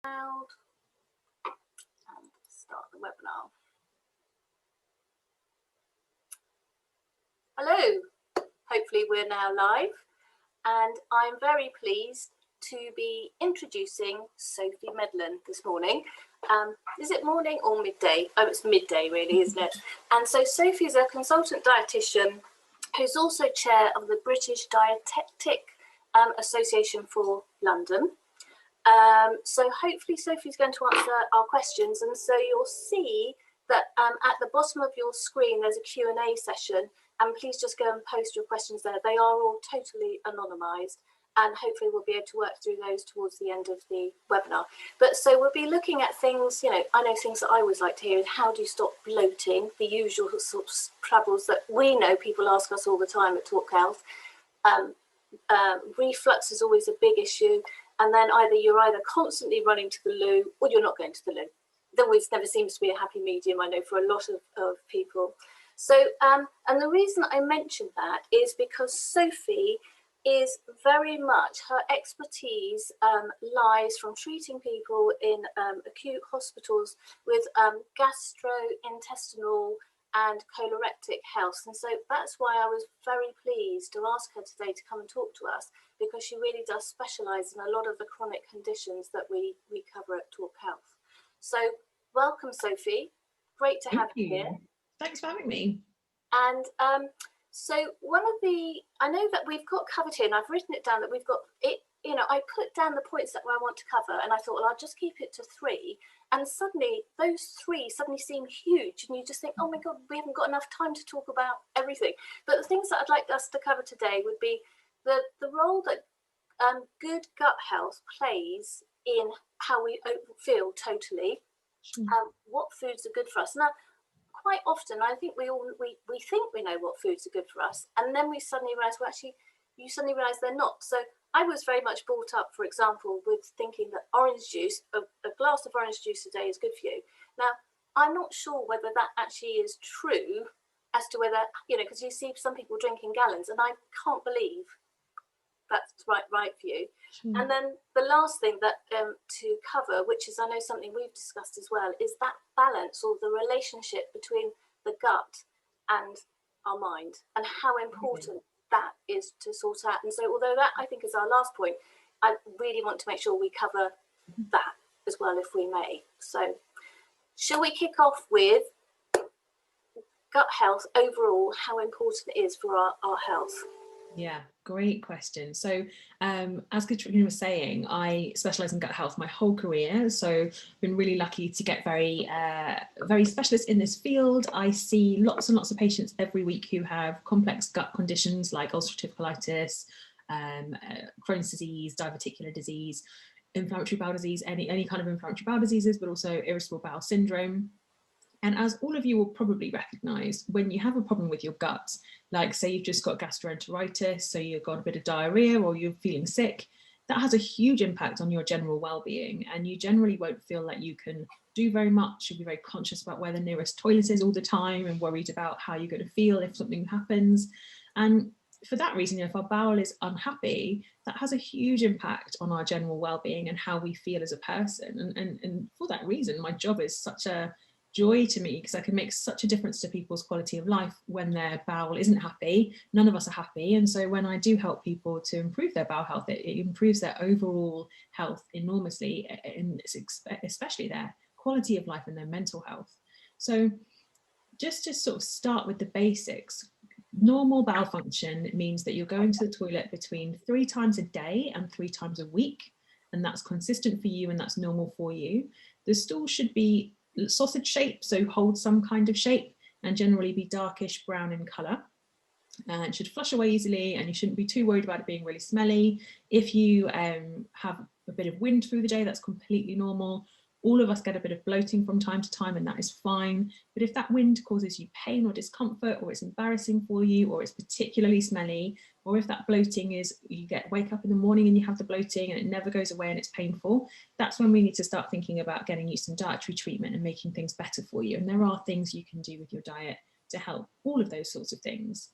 And start the webinar. Hello, hopefully we're now live, and I'm very pleased to be introducing Sophie Medlin this morning. Is it morning or midday? Oh, it's midday really, isn't it? And so Sophie is a consultant dietitian who's also chair of the British Dietetic Association for London. So hopefully Sophie's going to answer our questions, and so you'll see that at the bottom of your screen there's a Q&A session, and please just go and post your questions there. They are all totally anonymised, and hopefully we'll be able to work through those towards the end of the webinar. But so we'll be looking at things, you know, I know things that I always like to hear is how do you stop bloating, the usual sorts of troubles that we know people ask us all the time at Talk Health. Reflux is always a big issue. And then you're either constantly running to the loo or you're not going to the loo. There always never seems to be a happy medium, I know, for a lot of people. So, and the reason I mentioned that is because Sophie is very much, her expertise lies from treating people in acute hospitals with gastrointestinal and colorectal health. And so that's why I was very pleased to ask her today to come and talk to us, because she really does specialise in a lot of the chronic conditions that we cover at Talk Health. So welcome, Sophie. Great to have you here. Thanks for having me. And so one of the, I know that we've got covered here, and I've written it down that we've got it, you know, I put down the points that I want to cover, and I thought, well, I'll just keep it to 3. And suddenly those 3 suddenly seem huge, and you just think, oh my God, we haven't got enough time to talk about everything. But the things that I'd like us to cover today would be the role that good gut health plays in how we feel totally, what foods are good for us. Now, quite often, I think we think we know what foods are good for us, and then we suddenly realise, well, actually, you suddenly realise they're not. So I was very much brought up, for example, with thinking that orange juice, a glass of orange juice a day is good for you. Now, I'm not sure whether that actually is true as to whether, you know, because you see some people drinking gallons, and I can't believe that's right for you. And then the last thing that to cover, which is I know something we've discussed as well, is that balance or the relationship between the gut and our mind, and how important that is to sort out. And so although that I think is our last point, I really want to make sure we cover that as well, if we may. So shall we kick off with gut health overall, how important it is for our health? Yeah, great question. So as Katrina was saying, I specialise in gut health my whole career. So I've been really lucky to get very specialist in this field. I see lots and lots of patients every week who have complex gut conditions like ulcerative colitis, Crohn's disease, diverticular disease, inflammatory bowel disease, any kind of inflammatory bowel diseases, but also irritable bowel syndrome. And as all of you will probably recognise, when you have a problem with your gut, like say you've just got gastroenteritis, so you've got a bit of diarrhea or you're feeling sick, that has a huge impact on your general well-being, and you generally won't feel like you can do very much. You'll be very conscious about where the nearest toilet is all the time and worried about how you're going to feel if something happens. And for that reason, if our bowel is unhappy, that has a huge impact on our general well-being and how we feel as a person. And for that reason, my job is such a joy to me, because I can make such a difference to people's quality of life when their bowel isn't happy. None of us are happy, and so when I do help people to improve their bowel health, it improves their overall health enormously, and especially their quality of life and their mental health. So just to sort of start with the basics, normal bowel function means that you're going to the toilet between 3 times a day and 3 times a week, and that's consistent for you and that's normal for you. The stool should be sausage shape, so hold some kind of shape, and generally be darkish brown in colour, and it should flush away easily, and you shouldn't be too worried about it being really smelly. If you have a bit of wind through the day, that's completely normal. All of us get a bit of bloating from time to time, and that is fine. But if that wind causes you pain or discomfort, or it's embarrassing for you, or it's particularly smelly, or if that bloating is, wake up in the morning and you have the bloating and it never goes away and it's painful, that's when we need to start thinking about getting you some dietary treatment and making things better for you. And there are things you can do with your diet to help all of those sorts of things.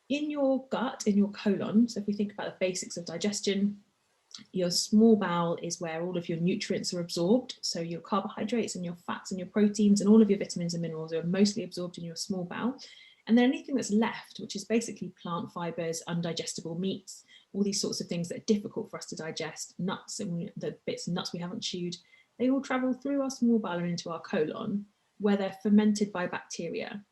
In your gut, in your colon, so if we think about the basics of digestion, Your small bowel is where all of your nutrients are absorbed. So your carbohydrates and your fats and your proteins and all of your vitamins and minerals are mostly absorbed in your small bowel. And then anything that's left, which is basically plant fibers, undigestible meats, all these sorts of things that are difficult for us to digest, nuts and the bits of nuts we haven't chewed, they all travel through our small bowel and into our colon, where they're fermented by bacteria.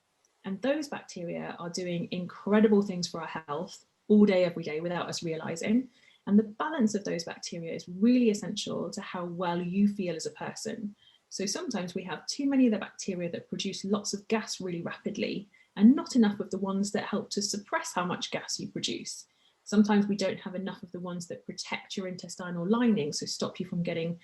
And those bacteria are doing incredible things for our health all day, every day, without us realizing. And the balance of those bacteria is really essential to how well you feel as a person. So sometimes we have too many of the bacteria that produce lots of gas really rapidly, and not enough of the ones that help to suppress how much gas you produce. Sometimes we don't have enough of the ones that protect your intestinal lining, so stop you from getting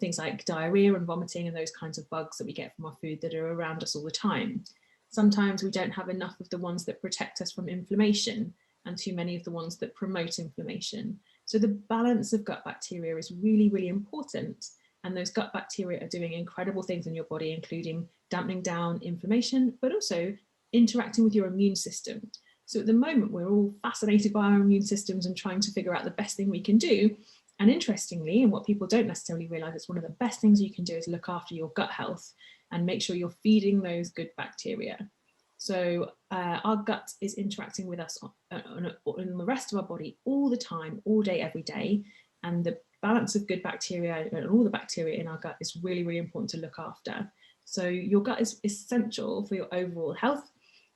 things like diarrhea and vomiting and those kinds of bugs that we get from our food that are around us all the time. Sometimes we don't have enough of the ones that protect us from inflammation, and too many of the ones that promote inflammation. So the balance of gut bacteria is really, really important. And those gut bacteria are doing incredible things in your body, including dampening down inflammation, but also interacting with your immune system. So at the moment, we're all fascinated by our immune systems and trying to figure out the best thing we can do. And interestingly, and what people don't necessarily realize, it's one of the best things you can do is look after your gut health and make sure you're feeding those good bacteria. So our gut is interacting with us on the rest of our body all the time, all day, every day. And the balance of good bacteria and all the bacteria in our gut is really, really important to look after. So your gut is essential for your overall health.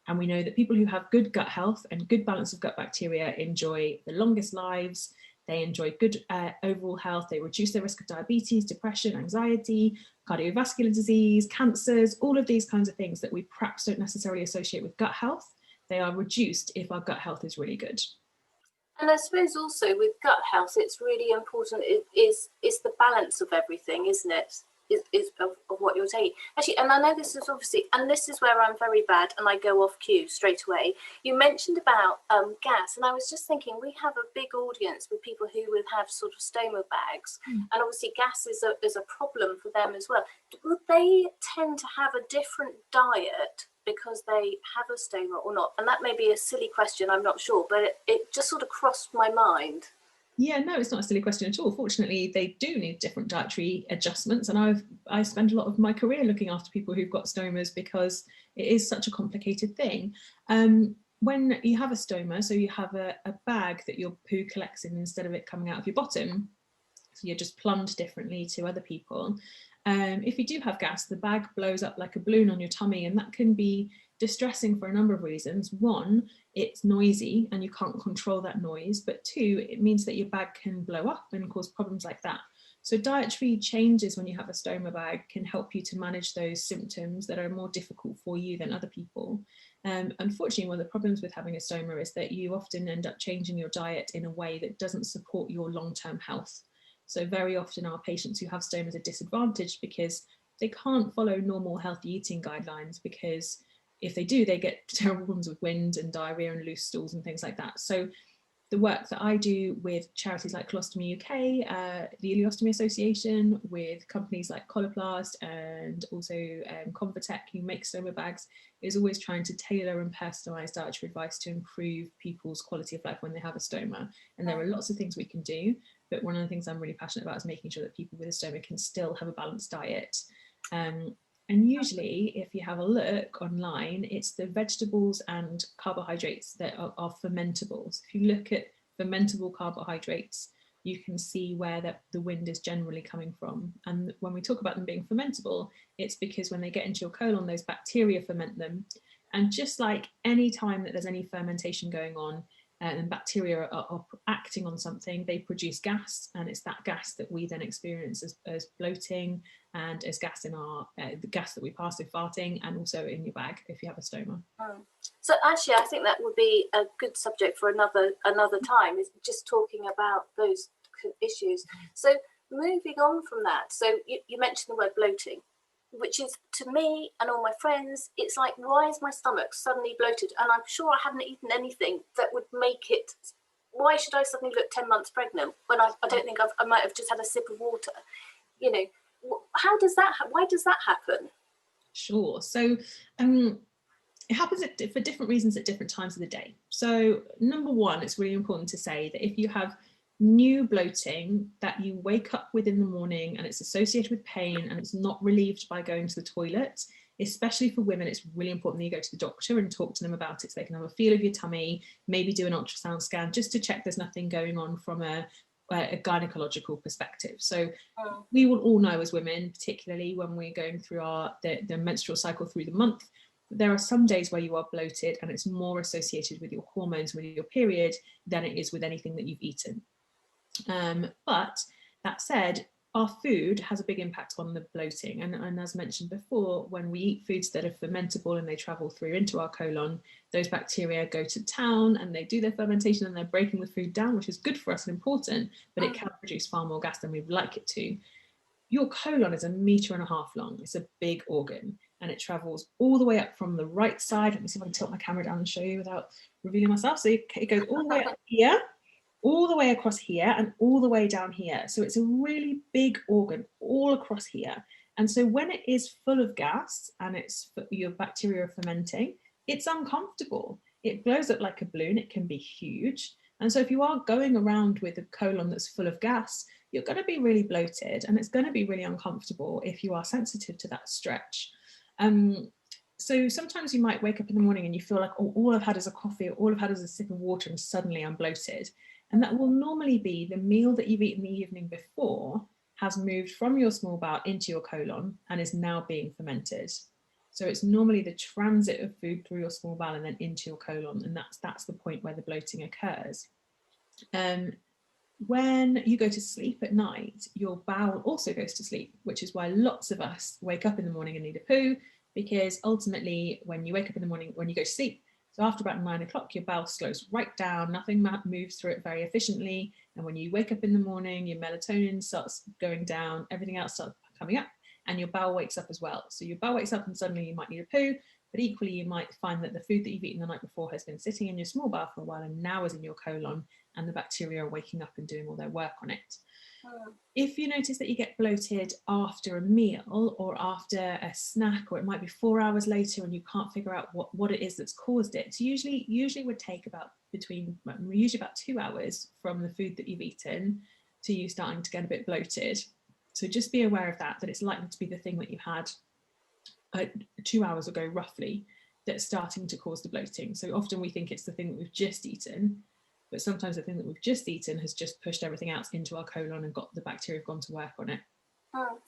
And we know that people who have good gut health and good balance of gut bacteria enjoy the longest lives. They enjoy good overall health. They reduce their risk of diabetes, depression, anxiety, cardiovascular disease, cancers, all of these kinds of things that we perhaps don't necessarily associate with gut health. They are reduced if our gut health is really good. And I suppose also with gut health, it's really important is the balance of everything, isn't it? Is of what you're taking. Actually, and I know this is obviously, and this is where I'm very bad and I go off cue straight away. You mentioned about gas, and I was just thinking we have a big audience with people who would have sort of stoma bags, and obviously gas is a problem for them as well. Would they tend to have a different diet because they have a stoma or not? And that may be a silly question, I'm not sure, but it just sort of crossed my mind. Yeah, no, it's not a silly question at all. Fortunately, they do need different dietary adjustments. And I spend a lot of my career looking after people who've got stomas because it is such a complicated thing. When you have a stoma, so you have a bag that your poo collects in instead of it coming out of your bottom, so you're just plumbed differently to other people. If you do have gas, the bag blows up like a balloon on your tummy, and that can be distressing for a number of reasons. One, it's noisy and you can't control that noise, but two, it means that your bag can blow up and cause problems like that. So dietary changes when you have a stoma bag can help you to manage those symptoms that are more difficult for you than other people. Unfortunately, one of the problems with having a stoma is that you often end up changing your diet in a way that doesn't support your long-term health. So very often our patients who have stomas are disadvantaged because they can't follow normal healthy eating guidelines, because if they do, they get terrible problems with wind and diarrhea and loose stools and things like that. So the work that I do with charities like Colostomy UK, the Ileostomy Association, with companies like Coloplast and also Convatec, who make stoma bags, is always trying to tailor and personalise dietary advice to improve people's quality of life when they have a stoma. And there are lots of things we can do, but one of the things I'm really passionate about is making sure that people with a stoma can still have a balanced diet. And usually, if you have a look online, it's the vegetables and carbohydrates that are fermentable. So if you look at fermentable carbohydrates, you can see where the wind is generally coming from. And when we talk about them being fermentable, it's because when they get into your colon, those bacteria ferment them. And just like any time that there's any fermentation going on, and bacteria are acting on something, they produce gas, and it's that gas that we then experience as bloating and as gas in our the gas that we pass through farting, and also in your bag if you have a stoma. So actually, I think that would be a good subject for another time, is just talking about those issues. So moving on from that, so you mentioned the word bloating, which is, to me and all my friends, it's like, why is my stomach suddenly bloated? And I'm sure I haven't eaten anything that would make it. Why should I suddenly look 10 months pregnant when I don't think I might have just had a sip of water? You know, how does that? Why does that happen? Sure. So it happens for different reasons at different times of the day. So number one, it's really important to say that if you have new bloating that you wake up with in the morning and it's associated with pain and it's not relieved by going to the toilet, especially for women, it's really important that you go to the doctor and talk to them about it so they can have a feel of your tummy, maybe do an ultrasound scan just to check there's nothing going on from a gynecological perspective. So we will all know as women, particularly when we're going through the menstrual cycle through the month, there are some days where you are bloated and it's more associated with your hormones, with your period, than it is with anything that you've eaten. But that said, our food has a big impact on the bloating. And as mentioned before, when we eat foods that are fermentable and they travel through into our colon, those bacteria go to town and they do their fermentation and they're breaking the food down, which is good for us and important, but it can produce far more gas than we'd like it to. Your colon is 1.5 meters long. It's a big organ and it travels all the way up from the right side. Let me see if I can tilt my camera down and show you without revealing myself. So it goes all the way up here, all the way across here and all the way down here. So it's a really big organ all across here. And so when it is full of gas and your bacteria are fermenting, it's uncomfortable. It blows up like a balloon. It can be huge. And so if you are going around with a colon that's full of gas, you're going to be really bloated and it's going to be really uncomfortable if you are sensitive to that stretch. So sometimes you might wake up in the morning and you feel like, oh, all I've had is a coffee, or all I've had is a sip of water and suddenly I'm bloated. And that will normally be the meal that you've eaten the evening before has moved from your small bowel into your colon and is now being fermented. So it's normally the transit of food through your small bowel and then into your colon. And that's the point where the bloating occurs. When you go to sleep at night, your bowel also goes to sleep, which is why lots of us wake up in the morning and need a poo, because ultimately when you wake up in the morning, when you go to sleep, so after about 9 o'clock, your bowel slows right down, nothing moves through it very efficiently. And when you wake up in the morning, your melatonin starts going down, everything else starts coming up, and your bowel wakes up as well. So your bowel wakes up and suddenly you might need a poo, but equally you might find that the food that you've eaten the night before has been sitting in your small bowel for a while and now is in your colon, and the bacteria are waking up and doing all their work on it. If you notice that you get bloated after a meal or after a snack, or it might be 4 hours later and you can't figure out what it is that's caused it, so usually would take about 2 hours from the food that you've eaten to you starting to get a bit bloated. So just be aware of that it's likely to be the thing that you had 2 hours ago roughly that's starting to cause the bloating. So often we think it's the thing that we've just eaten, but sometimes the thing that we've just eaten has just pushed everything else into our colon and got the bacteria have gone to work on it.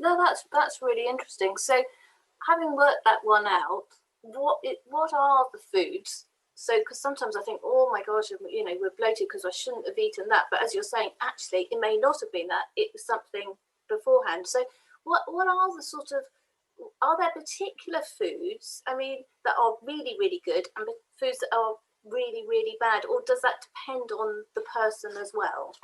No, that's really interesting. So having worked that one out, what are the foods? So because sometimes I think, oh my gosh, we're bloated because I shouldn't have eaten that. But as you're saying, actually, it may not have been that. It was something beforehand. So what are the sort of, are there particular foods, that are really, really good and foods that are really, really bad, or does that depend on the person as well?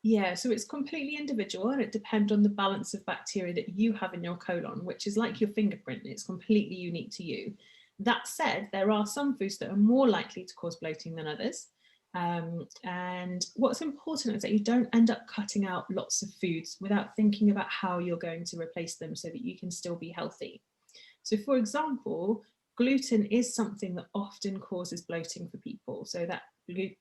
Yeah, so it's completely individual and it depends on the balance of bacteria that you have in your colon, which is like your fingerprint. It's completely unique to you. That said, there are some foods that are more likely to cause bloating than others. And what's important is that you don't end up cutting out lots of foods without thinking about how you're going to replace them so that you can still be healthy. So for example, gluten is something that often causes bloating for people. So that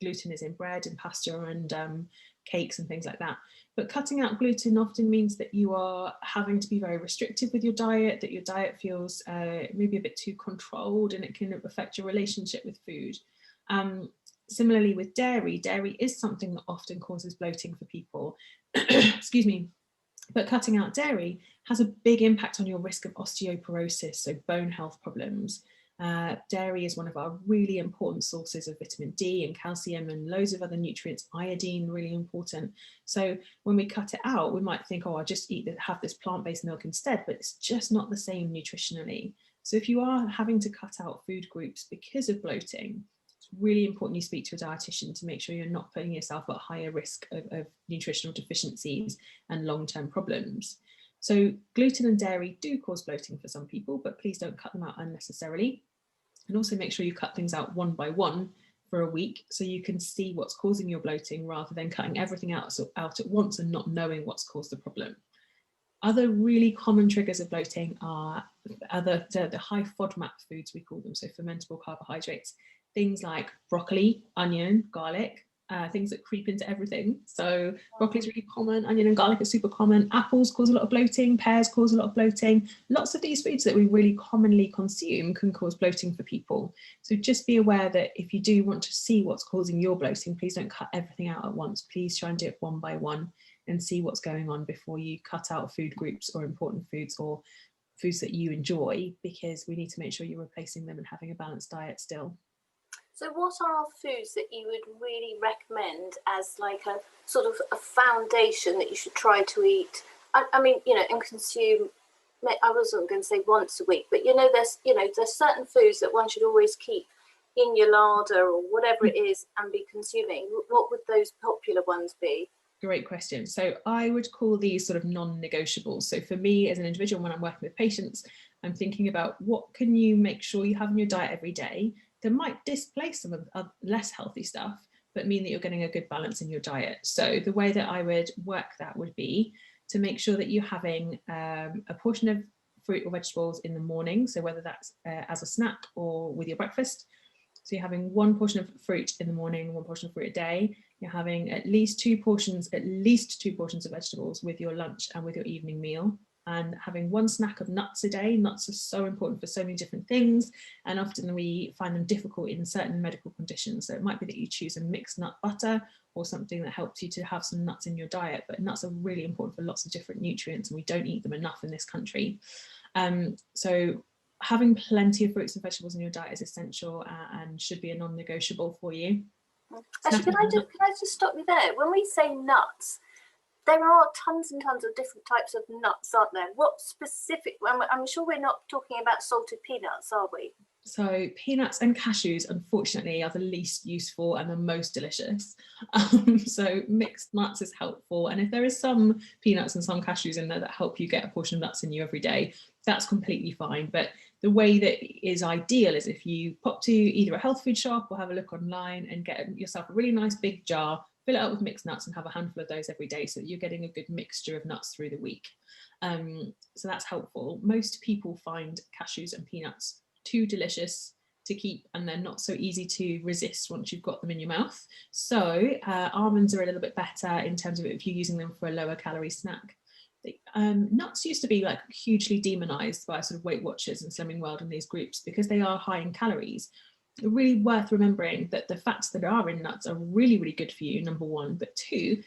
gluten is in bread and pasta and cakes and things like that. But cutting out gluten often means that you are having to be very restrictive with your diet, that your diet feels maybe a bit too controlled, and it can affect your relationship with food. Similarly with dairy is something that often causes bloating for people. Excuse me. But cutting out dairy has a big impact on your risk of osteoporosis, so bone health problems. Dairy is one of our really important sources of vitamin D and calcium and loads of other nutrients, iodine, really important. So when we cut it out, we might think, oh, I'll just have this plant-based milk instead, but it's just not the same nutritionally. So if you are having to cut out food groups because of bloating, it's really important you speak to a dietitian to make sure you're not putting yourself at higher risk of nutritional deficiencies and long-term problems. So gluten and dairy do cause bloating for some people, but please don't cut them out unnecessarily. And also make sure you cut things out one by one for a week so you can see what's causing your bloating rather than cutting everything out at once and not knowing what's caused the problem. Other really common triggers of bloating are the high FODMAP foods, we call them, so fermentable carbohydrates. Things like broccoli, onion, garlic, things that creep into everything. So broccoli is really common, onion and garlic are super common, apples cause a lot of bloating, pears cause a lot of bloating. Lots of these foods that we really commonly consume can cause bloating for people. So just be aware that if you do want to see what's causing your bloating, please don't cut everything out at once. Please try and do it one by one and see what's going on before you cut out food groups or important foods or foods that you enjoy, because we need to make sure you're replacing them and having a balanced diet still. So what are foods that you would really recommend as like a sort of a foundation that you should try to eat? I mean, and consume, I wasn't going to say once a week, but there's certain foods that one should always keep in your larder or whatever it is and be consuming. What would those popular ones be? Great question. So I would call these sort of non-negotiables. So for me as an individual, when I'm working with patients, I'm thinking about what can you make sure you have in your diet every day that might displace some of the less healthy stuff, but mean that you're getting a good balance in your diet. So the way that I would work that would be to make sure that you're having a portion of fruit or vegetables in the morning. So whether that's as a snack or with your breakfast. So you're having one portion of fruit in the morning, one portion of fruit a day. You're having at least two portions of vegetables with your lunch and with your evening meal, and having one snack of nuts a day. Nuts are so important for so many different things, and often we find them difficult in certain medical conditions. So it might be that you choose a mixed nut butter or something that helps you to have some nuts in your diet, but nuts are really important for lots of different nutrients, and we don't eat them enough in this country. So having plenty of fruits and vegetables in your diet is essential and should be a non-negotiable for you. Actually, can I just stop you there? When we say nuts, there are tons and tons of different types of nuts, aren't there? What specific? I'm sure we're not talking about salted peanuts, are we? So peanuts and cashews, unfortunately, are the least useful and the most delicious. So mixed nuts is helpful. And if there is some peanuts and some cashews in there that help you get a portion of nuts in you every day, that's completely fine. But the way that is ideal is if you pop to either a health food shop or have a look online and get yourself a really nice big jar, fill it up with mixed nuts and have a handful of those every day so that you're getting a good mixture of nuts through the week. So that's helpful. Most people find cashews and peanuts too delicious to keep, and they're not so easy to resist once you've got them in your mouth. So almonds are a little bit better in terms of if you're using them for a lower calorie snack. Nuts used to be like hugely demonized by sort of Weight Watchers and Slimming World and these groups because they are high in calories. Really worth remembering that the fats that are in nuts are really, really good for you, number one, but two,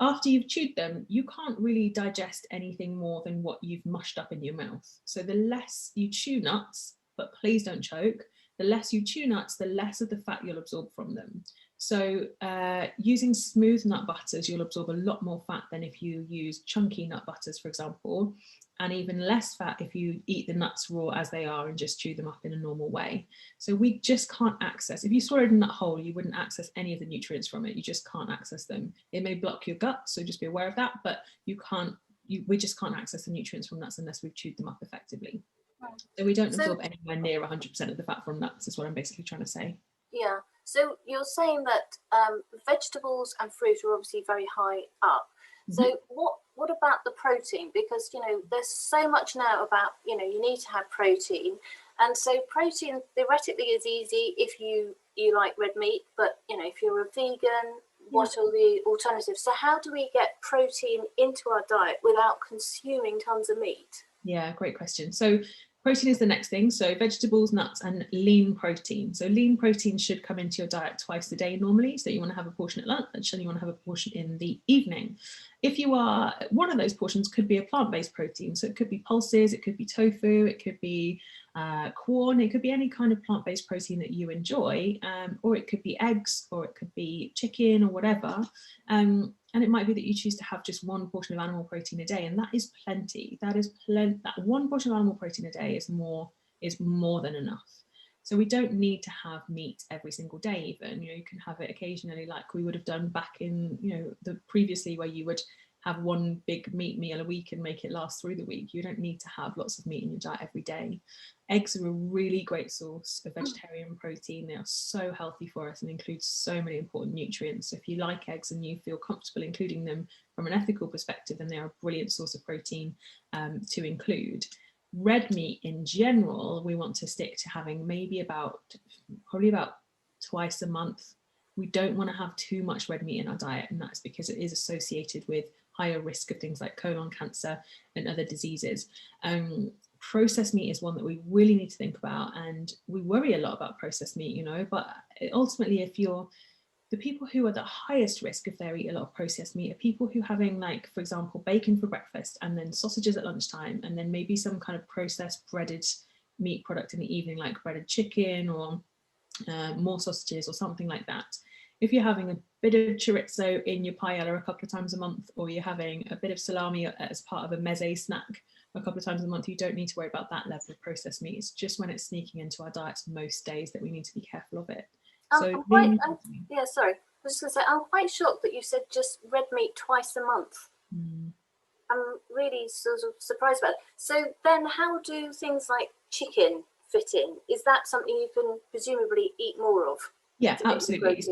after you've chewed them, you can't really digest anything more than what you've mushed up in your mouth. So the less you chew nuts, but please don't choke, the less you chew nuts, the less of the fat you'll absorb from them. So using smooth nut butters, you'll absorb a lot more fat than if you use chunky nut butters, for example, and even less fat if you eat the nuts raw as they are and just chew them up in a normal way. So we just can't access, if you swallowed a nut whole, you wouldn't access any of the nutrients from it. You just can't access them. It may block your gut, so just be aware of that, but we just can't access the nutrients from nuts unless we've chewed them up effectively. So we don't absorb anywhere near 100% of the fat from nuts, is what I'm basically trying to say. Yeah. So you're saying that vegetables and fruit are obviously very high up. So what about the protein? Because there's so much now about you need to have protein, and so protein theoretically is easy if you like red meat, but if you're a vegan, what are the alternatives? So how do we get protein into our diet without consuming tons of meat? Yeah, great question. So protein is the next thing. So vegetables, nuts, and lean protein. So lean protein should come into your diet twice a day normally. So you want to have a portion at lunch and you want to have a portion in the evening. If you are, one of those portions could be a plant-based protein. So it could be pulses, it could be tofu, it could be corn, it could be any kind of plant-based protein that you enjoy, or it could be eggs, or it could be chicken or whatever. And it might be that you choose to have just one portion of animal protein a day, and that is plenty. That one portion of animal protein a day is more than enough. So we don't need to have meat every single day even. You can have it occasionally like we would have done back in, the previously, where you would have one big meat meal a week and make it last through the week. You don't need to have lots of meat in your diet every day. Eggs are a really great source of vegetarian protein. They are so healthy for us and include so many important nutrients. So if you like eggs and you feel comfortable including them from an ethical perspective, then they are a brilliant source of protein to include. Red meat in general, we want to stick to having probably about twice a month we don't want to have too much red meat in our diet, and that's because it is associated with higher risk of things like colon cancer and other diseases. Processed meat is one that we really need to think about, and we worry a lot about processed meat, you know, but ultimately, if you're the people who are the highest risk if they eat a lot of processed meat are people who are having, like, for example, bacon for breakfast and then sausages at lunchtime, and then maybe some kind of processed breaded meat product in the evening, like breaded chicken or more sausages or something like that. If you're having a bit of chorizo in your paella a couple of times a month, or you're having a bit of salami as part of a meze snack a couple of times a month, you don't need to worry about that level of processed meat. It's just when it's sneaking into our diets most days that we need to be careful of it. So yeah, sorry. I was just going to say, I'm quite shocked that you said just red meat twice a month. I'm really sort of surprised about it. So then how do things like chicken fit in? Is that something you can presumably eat more of? Yeah, absolutely.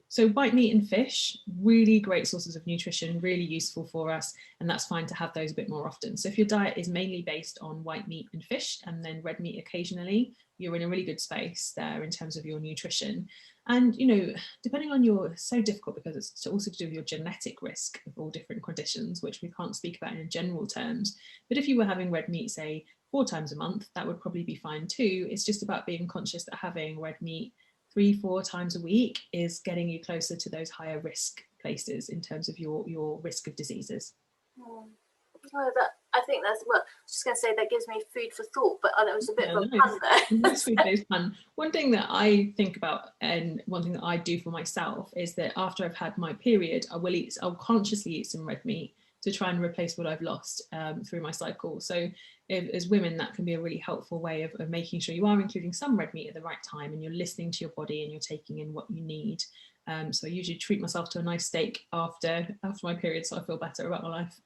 So white meat and fish, really great sources of nutrition, really useful for us, and that's fine to have those a bit more often. So if your diet is mainly based on white meat and fish and then red meat occasionally, you're in a really good space there in terms of your nutrition. And, you know, depending on it's so difficult because it's also to do with your genetic risk of all different conditions, which we can't speak about in general terms. But if you were having red meat, say 4 times a month, that would probably be fine too. It's just about being conscious that having red meat 3-4 times a week is getting you closer to those higher risk places in terms of your risk of diseases. Oh, I think that's, well, I was just going to say that gives me food for thought, but that was a bit of a pun there. Nice food-based pun. One thing that I think about, and one thing that I do for myself, is that after I've had my period, I'll consciously eat some red meat to try and replace what I've lost through my cycle. So as women, that can be a really helpful way of making sure you are including some red meat at the right time and you're listening to your body and you're taking in what you need. So I usually treat myself to a nice steak after my period, so I feel better about my life.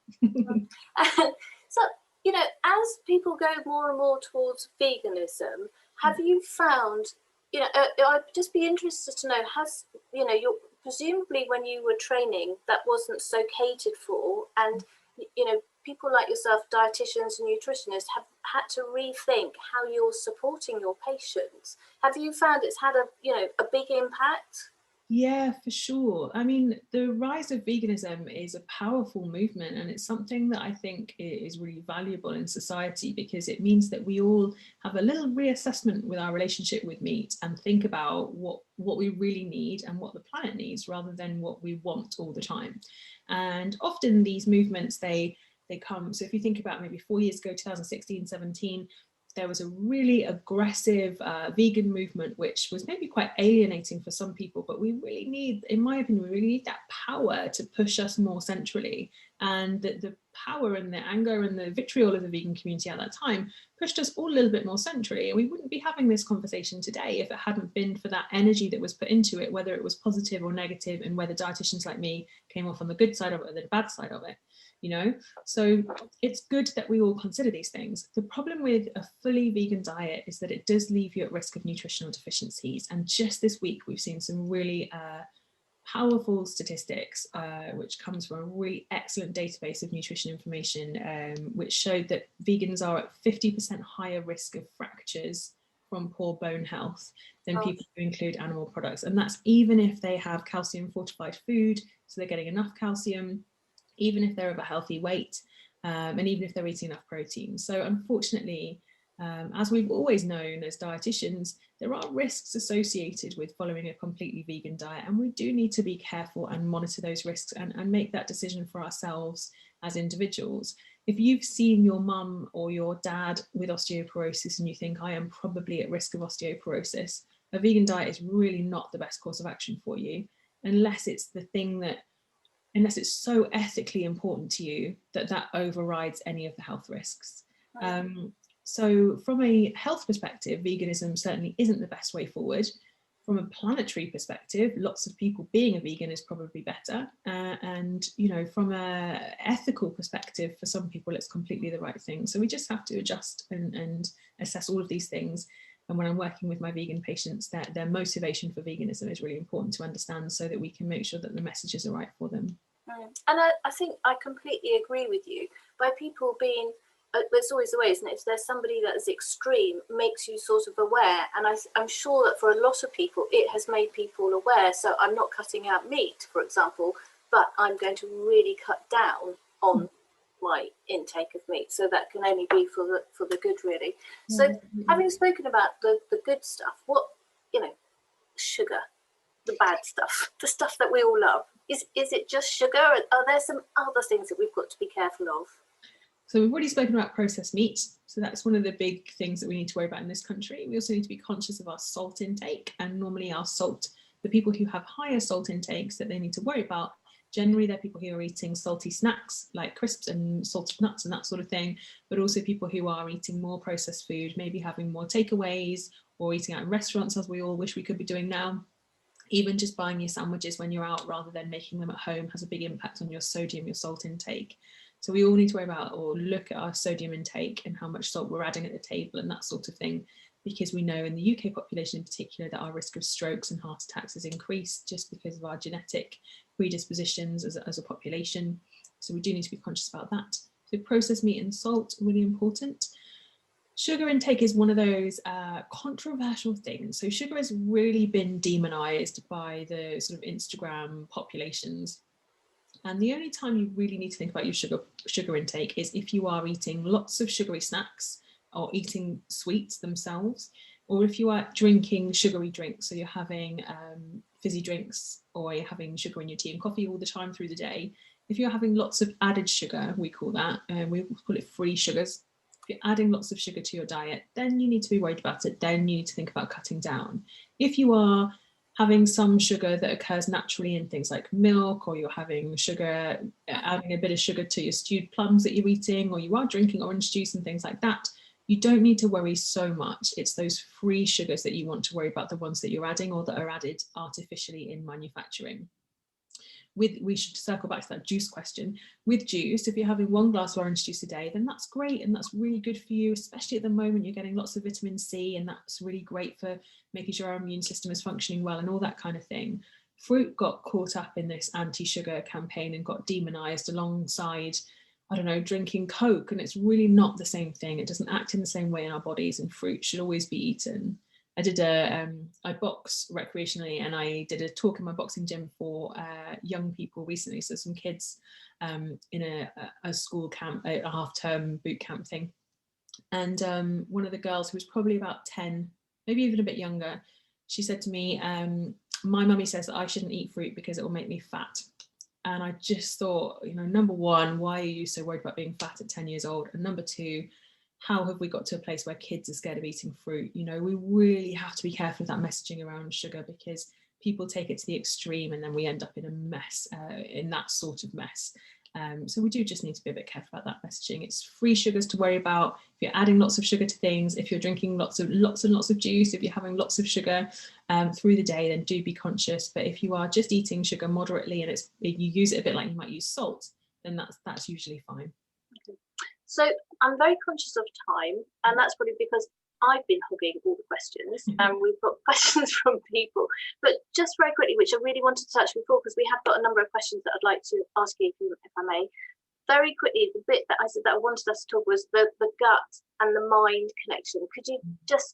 So, you know, as people go more and more towards veganism, have you found, you know, I'd just be interested to know, has, you know, presumably when you were training, that wasn't so catered for, and, you know, people like yourself, dietitians and nutritionists, have had to rethink how you're supporting your patients. Have you found it's had a big impact? Yeah, for sure. I mean, the rise of veganism is a powerful movement, and it's something that I think is really valuable in society because it means that we all have a little reassessment with our relationship with meat and think about what we really need and what the planet needs rather than what we want all the time. And often these movements, they come. So if you think about maybe 4 years ago, 2016, 17, there was a really aggressive vegan movement, which was maybe quite alienating for some people, but we really need, in my opinion, we really need that power to push us more centrally. And the power and the anger and the vitriol of the vegan community at that time pushed us all a little bit more centrally. And we wouldn't be having this conversation today if it hadn't been for that energy that was put into it, whether it was positive or negative, and whether dietitians like me came off on the good side of it or the bad side of it. You know, so it's good that we all consider these things. The problem with a fully vegan diet is that it does leave you at risk of nutritional deficiencies. And just this week, we've seen some really powerful statistics, which comes from a really excellent database of nutrition information, which showed that vegans are at 50% higher risk of fractures from poor bone health than people who include animal products. And that's even if they have calcium fortified food, so they're getting enough calcium, even if they're of a healthy weight, and even if they're eating enough protein. So unfortunately, as we've always known as dietitians, there are risks associated with following a completely vegan diet, and we do need to be careful and monitor those risks and make that decision for ourselves as individuals. If you've seen your mum or your dad with osteoporosis and you think, I am probably at risk of osteoporosis, a vegan diet is really not the best course of action for you, unless it's so ethically important to you that overrides any of the health risks. So from a health perspective, veganism certainly isn't the best way forward. From a planetary perspective, lots of people being a vegan is probably better. And, you know, from an ethical perspective, for some people, it's completely the right thing. So we just have to adjust and assess all of these things. And when I'm working with my vegan patients, their motivation for veganism is really important to understand so that we can make sure that the messages are right for them. And I think I completely agree with you. By people being, there's always the way, isn't it? If there's somebody that is extreme, makes you sort of aware. And I'm sure that for a lot of people, it has made people aware. So I'm not cutting out meat, for example, but I'm going to really cut down on my intake of meat. So that can only be for the good, really. So having spoken about the good stuff, what, sugar, the bad stuff, the stuff that we all love, is it just sugar? Are there some other things that we've got to be careful of? So we've already spoken about processed meat. So that's one of the big things that we need to worry about in this country. We also need to be conscious of our salt intake, and normally our salt, the people who have higher salt intakes that they need to worry about, generally they're people who are eating salty snacks like crisps and salted nuts and that sort of thing, but also people who are eating more processed food, maybe having more takeaways or eating out in restaurants, as we all wish we could be doing now. Even just buying your sandwiches when you're out rather than making them at home has a big impact on your sodium, your salt intake. So we all need to worry about or look at our sodium intake and how much salt we're adding at the table and that sort of thing, because we know in the UK population in particular that our risk of strokes and heart attacks has increased just because of our genetic predispositions as a population. So we do need to be conscious about that. So processed meat and salt are really important. Sugar intake is one of those controversial things. So sugar has really been demonized by the sort of Instagram populations. And the only time you really need to think about your sugar intake is if you are eating lots of sugary snacks or eating sweets themselves, or if you are drinking sugary drinks. So you're having fizzy drinks, or you're having sugar in your tea and coffee all the time through the day. If you're having lots of added sugar, we call that, we call it free sugars. If you're adding lots of sugar to your diet, then you need to be worried about it. Then you need to think about cutting down. If you are having some sugar that occurs naturally in things like milk, or you're having sugar, adding a bit of sugar to your stewed plums that you're eating, or you are drinking orange juice and things like that, you don't need to worry so much. It's those free sugars that you want to worry about, the ones that you're adding or that are added artificially in manufacturing. We should circle back to that juice question. With juice, if you're having 1 glass of orange juice a day, then that's great and that's really good for you, especially at the moment you're getting lots of vitamin C, and that's really great for making sure our immune system is functioning well and all that kind of thing. Fruit got caught up in this anti-sugar campaign and got demonized alongside, I don't know, drinking Coke, and it's really not the same thing. It doesn't act in the same way in our bodies, and fruit should always be eaten. I box recreationally, and I did a talk in my boxing gym for young people recently. So some kids in a school camp, a half-term boot camp thing. And one of the girls, who was probably about 10, maybe even a bit younger, she said to me, my mummy says that I shouldn't eat fruit because it will make me fat. And I just thought, number one, why are you so worried about being fat at 10 years old? And number two, how have we got to a place where kids are scared of eating fruit? We really have to be careful of that messaging around sugar, because people take it to the extreme and then we end up in a mess, in that sort of mess. So we do just need to be a bit careful about that messaging. It's free sugars to worry about. If you're adding lots of sugar to things, if you're drinking lots and lots of juice, if you're having lots of sugar through the day, then do be conscious. But if you are just eating sugar moderately and you use it a bit like you might use salt, then that's usually fine. Okay. So I'm very conscious of time, and that's probably because I've been hogging all the questions and we've got questions from people. But just very quickly, which I really wanted to touch before, because we have got a number of questions that I'd like to ask you, if I may. Very quickly, the bit that I said that I wanted us to talk was the gut and the mind connection. Could you just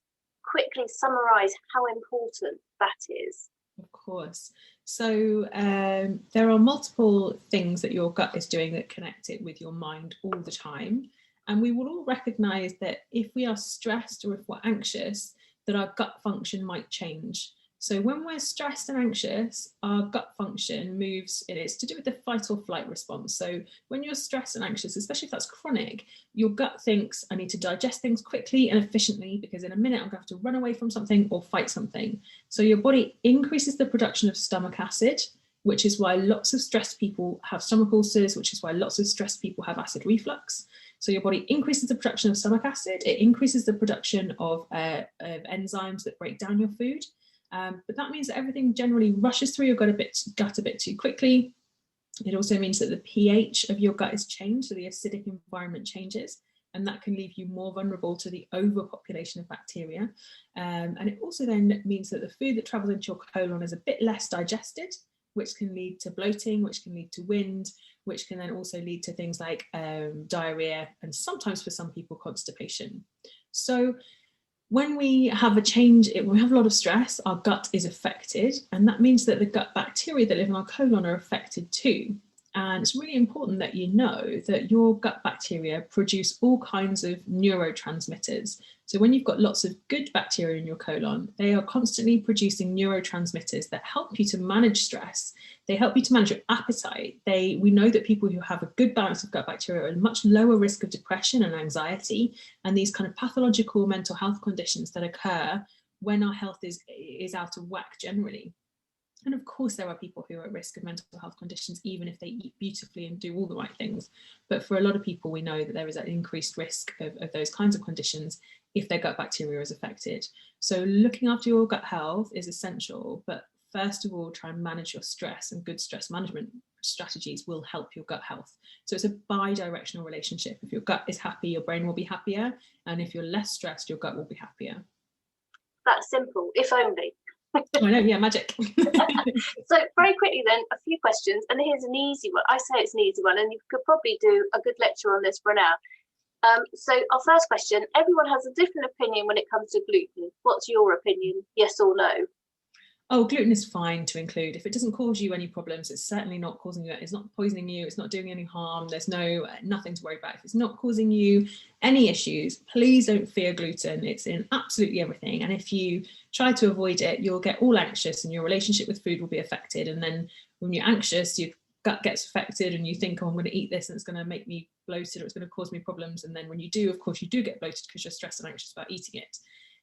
quickly summarise how important that is? Of course. So there are multiple things that your gut is doing that connect it with your mind all the time. And we will all recognize that if we are stressed or if we're anxious, that our gut function might change. So when we're stressed and anxious, our gut function moves, and it's to do with the fight or flight response. So when you're stressed and anxious, especially if that's chronic, your gut thinks, I need to digest things quickly and efficiently, because in a minute I'm going to have to run away from something or fight something. So your body increases the production of stomach acid, which is why lots of stressed people have stomach ulcers, which is why lots of stressed people have acid reflux. So your body increases the production of stomach acid, it increases the production of enzymes that break down your food. But that means that everything generally rushes through your gut a bit too quickly. It also means that the pH of your gut is changed, so the acidic environment changes, and that can leave you more vulnerable to the overpopulation of bacteria. And it also then means that the food that travels into your colon is a bit less digested, which can lead to bloating, which can lead to wind, which can then also lead to things like diarrhea and sometimes for some people constipation. So when we have a change, when we have a lot of stress, our gut is affected, and that means that the gut bacteria that live in our colon are affected too. And it's really important that you know that your gut bacteria produce all kinds of neurotransmitters. So when you've got lots of good bacteria in your colon, they are constantly producing neurotransmitters that help you to manage stress. They help you to manage your appetite. We know that people who have a good balance of gut bacteria are at a much lower risk of depression and anxiety and these kind of pathological mental health conditions that occur when our health is out of whack generally. And of course, there are people who are at risk of mental health conditions, even if they eat beautifully and do all the right things. But for a lot of people, we know that there is an increased risk of those kinds of conditions if their gut bacteria is affected. So looking after your gut health is essential. But first of all, try and manage your stress, and good stress management strategies will help your gut health. So it's a bi-directional relationship. If your gut is happy, your brain will be happier. And if you're less stressed, your gut will be happier. That's simple, if only. I know, yeah, magic. So very quickly then, a few questions, and here's an easy one. I say it's an easy one, and you could probably do a good lecture on this for an hour. So our first question, everyone has a different opinion when it comes to gluten. What's your opinion, yes or no? Oh, gluten is fine to include. If it doesn't cause you any problems, it's certainly not causing you, it's not poisoning you, it's not doing any harm, there's nothing to worry about. If it's not causing you any issues, please don't fear gluten. It's in absolutely everything. And if you try to avoid it, you'll get all anxious and your relationship with food will be affected. And then when you're anxious, your gut gets affected and you think, oh, I'm going to eat this and it's going to make me bloated or it's going to cause me problems. And then when you do, of course, you do get bloated because you're stressed and anxious about eating it.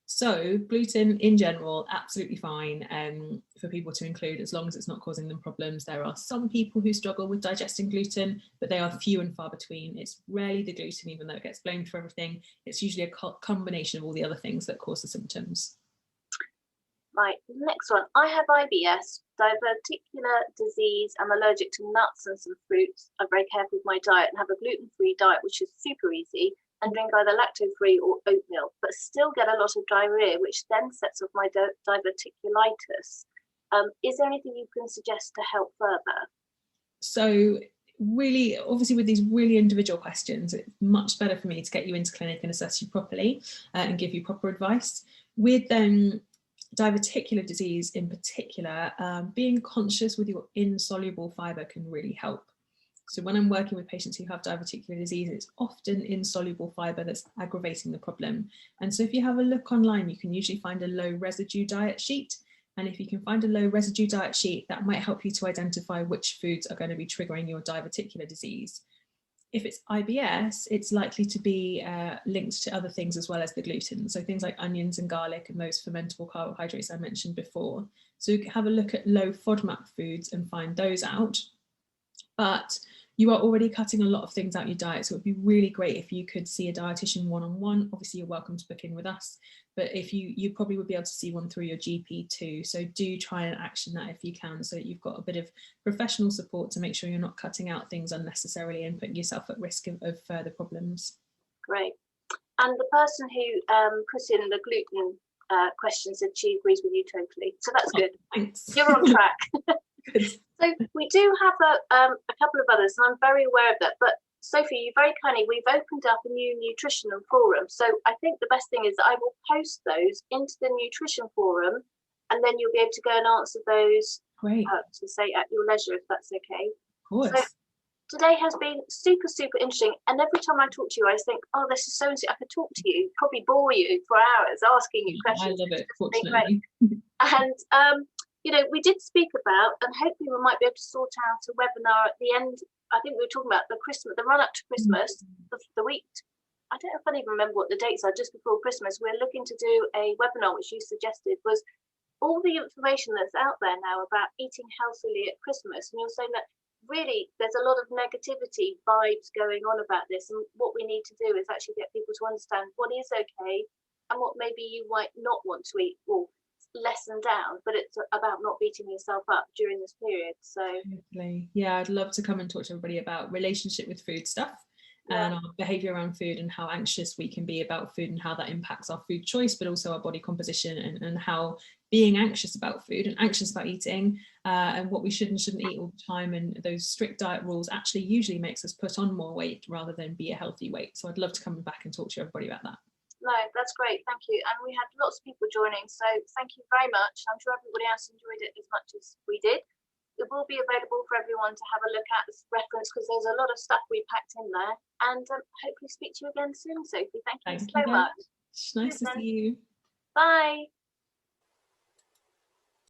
So gluten in general, absolutely fine for people to include as long as it's not causing them problems. There are some people who struggle with digesting gluten, but they are few and far between. It's rarely the gluten, even though it gets blamed for everything. It's usually a combination of all the other things that cause the symptoms. Right, next one. I have IBS, diverticular disease. I'm allergic to nuts and some fruits. I'm very careful with my diet and have a gluten-free diet, which is super easy, and drink either lactose-free or oat milk, but still get a lot of diarrhea, which then sets off my diverticulitis. Is there anything you can suggest to help further? So really, obviously with these really individual questions, it's much better for me to get you into clinic and assess you properly and give you proper advice. With diverticular disease in particular, being conscious with your insoluble fibre can really help. So when I'm working with patients who have diverticular disease, it's often insoluble fibre that's aggravating the problem. And so if you have a look online, you can usually find a low residue diet sheet. And if you can find a low residue diet sheet, that might help you to identify which foods are going to be triggering your diverticular disease. If it's IBS, it's likely to be linked to other things as well as the gluten. So things like onions and garlic and those fermentable carbohydrates I mentioned before. So you can have a look at low FODMAP foods and find those out. But you are already cutting a lot of things out your diet. So it'd be really great if you could see a dietitian one-on-one. Obviously, you're welcome to book in with us, but if you probably would be able to see one through your GP too. So do try and action that if you can, so that you've got a bit of professional support to make sure you're not cutting out things unnecessarily and putting yourself at risk of further problems. Great. And the person who put in the gluten question said she agrees with you totally. So that's good. Thanks. You're on track. So we do have a couple of others, and I'm very aware of that. But Sophie, you very kindly, we've opened up a new nutritional forum. So I think the best thing is that I will post those into the nutrition forum, and then you'll be able to go and answer those. Great. To say at your leisure, if that's okay. Of course. So today has been super, super interesting. And every time I talk to you, I think, oh, this is so interesting. I could talk to you, probably bore you for hours asking you questions. I love it, fortunately. And you know, we did speak about, and hopefully we might be able to sort out a webinar at the end. I think we were talking about the run up to Christmas, the week. I don't know if I even remember what the dates are, just before Christmas. We're looking to do a webinar, which you suggested was all the information that's out there now about eating healthily at Christmas. And you're saying that really there's a lot of negativity vibes going on about this. And what we need to do is actually get people to understand what is okay and what maybe you might not want to eat or lessen down, but it's about not beating yourself up during this period. So yeah, I'd love to come and talk to everybody about relationship with food stuff and our behavior around food, and how anxious we can be about food, and how that impacts our food choice, but also our body composition, and how being anxious about food and anxious about eating and what we should and shouldn't eat all the time, and those strict diet rules actually usually makes us put on more weight rather than be a healthy weight. So I'd love to come back and talk to everybody about that. No, that's great. Thank you. And we had lots of people joining, so thank you very much. I'm sure everybody else enjoyed it as much as we did. It will be available for everyone to have a look at as reference, because there's a lot of stuff we packed in there. And hopefully speak to you again soon, Sophie. Thank you so much. Nice to see you. Bye.